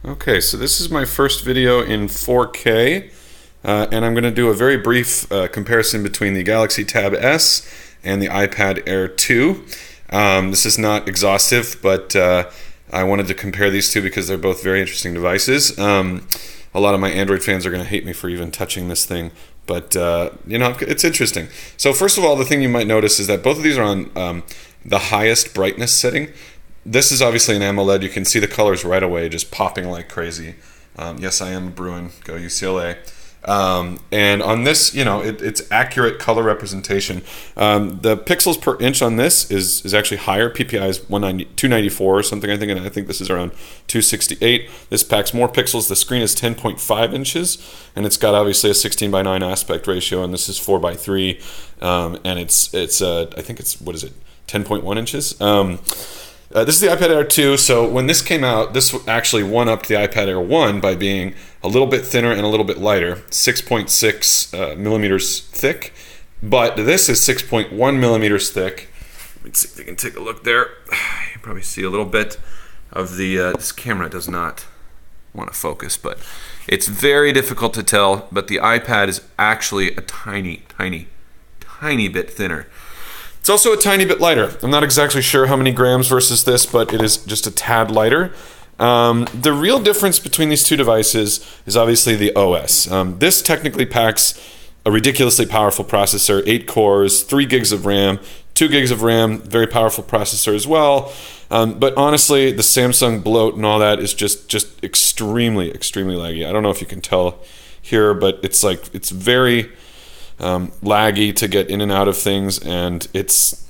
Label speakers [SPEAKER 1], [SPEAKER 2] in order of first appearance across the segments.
[SPEAKER 1] Okay, so this is my first video in 4K, and I'm going to do a very brief comparison between the Galaxy Tab S and the iPad Air 2. This is not exhaustive, but I wanted to compare these two because they're both very interesting devices. A lot of my Android fans are going to hate me for even touching this thing, but you know, it's interesting. So first of all, the thing you might notice is that both of these are on the highest brightness setting. This is obviously an AMOLED. You can see the colors right away just popping like crazy. Yes, I am a Bruin. Go UCLA. And on this, you know, it's accurate color representation. The pixels per inch on this is actually higher. PPI is 294 or something, I think, and I think this is around 268. This packs more pixels. The screen is 10.5 inches, and it's got obviously a 16:9 aspect ratio, and this is 4:3, and it's I think it's, what is it, 10.1 inches. This is the iPad Air 2, so when this came out, this actually one-upped the iPad Air 1 by being a little bit thinner and a little bit lighter, 6.6 millimeters thick, but this is 6.1 millimeters thick. Let me see if you can take a look there. You can probably see a little bit of the, this camera does not want to focus, but it's very difficult to tell, but the iPad is actually a tiny bit thinner. It's also a tiny bit lighter. I'm not exactly sure how many grams versus this, but it is just a tad lighter. The real difference between these two devices is obviously the OS. This technically packs a ridiculously powerful processor, 8 cores, 3 gigs of RAM, 2 gigs of RAM, very powerful processor as well. But honestly, the Samsung bloat and all that is just extremely laggy. I don't know if you can tell here, but it's very laggy to get in and out of things, and it's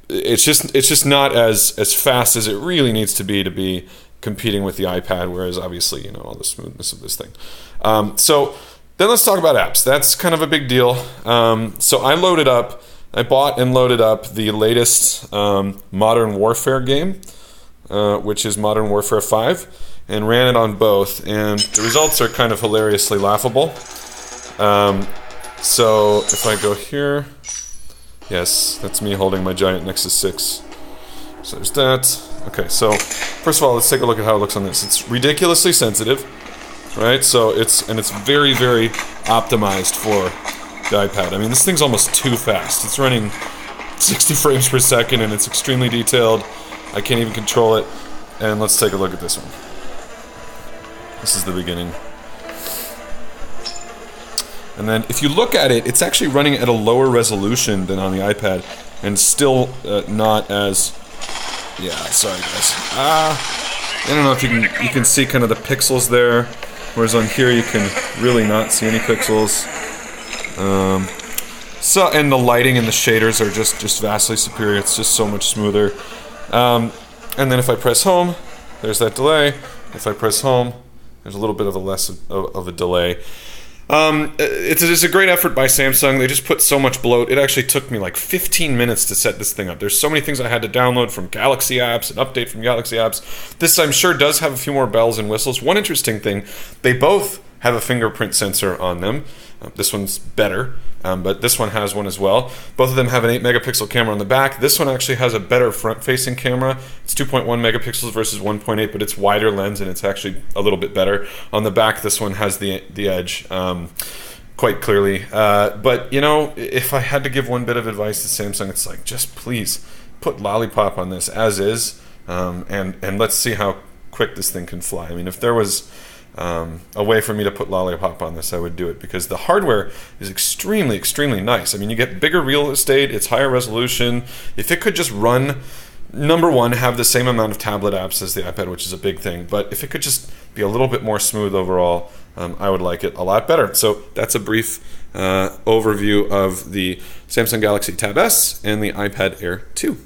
[SPEAKER 1] just not as fast as it really needs to be competing with the iPad, whereas obviously, you know, all the smoothness of this thing. So then let's talk about apps. That's kind of a big deal. So I bought and loaded up the latest Modern Warfare game, which is Modern Warfare 5, and ran it on both, and the results are kind of hilariously laughable. So if I go here, yes, that's me holding my giant Nexus 6. So there's that. Okay, so first of all, let's take a look at how it looks on this. It's ridiculously sensitive, right? So it's very optimized for the iPad. I mean, this thing's almost too fast. It's running 60 frames per second, and it's extremely detailed. I can't even control it. And let's take a look at this one. This is the beginning. And then if you look at it, it's actually running at a lower resolution than on the iPad, and still not as, yeah, sorry guys. I don't know if you can see kind of the pixels there, whereas on here you can really not see any pixels. So, and the lighting and the shaders are just vastly superior. It's just so much smoother. And then if I press home, there's that delay. If I press home, there's a little bit of a delay. It's a great effort by Samsung. They just put so much bloat. It actually took me like 15 minutes to set this thing up. There's so many things I had to download from Galaxy apps and update from Galaxy apps. This, I'm sure, does have a few more bells and whistles. One interesting thing, they both have a fingerprint sensor on them. This one's better, but this one has one as well. Both of them have an 8 megapixel camera on the back. This one actually has a better front-facing camera. It's 2.1 megapixels versus 1.8, but it's wider lens, and it's actually a little bit better. On the back, this one has the edge quite clearly. But, you know, if I had to give one bit of advice to Samsung, it's like, just please put Lollipop on this as is, and let's see how quick this thing can fly. I mean, if there was a way for me to put Lollipop on this, I would do it, because the hardware is extremely nice. I mean, you get bigger real estate, it's higher resolution. If it could just run, number one, have the same amount of tablet apps as the iPad, which is a big thing, but if it could just be a little bit more smooth overall, I would like it a lot better. So that's a brief overview of the Samsung Galaxy Tab S and the iPad Air 2.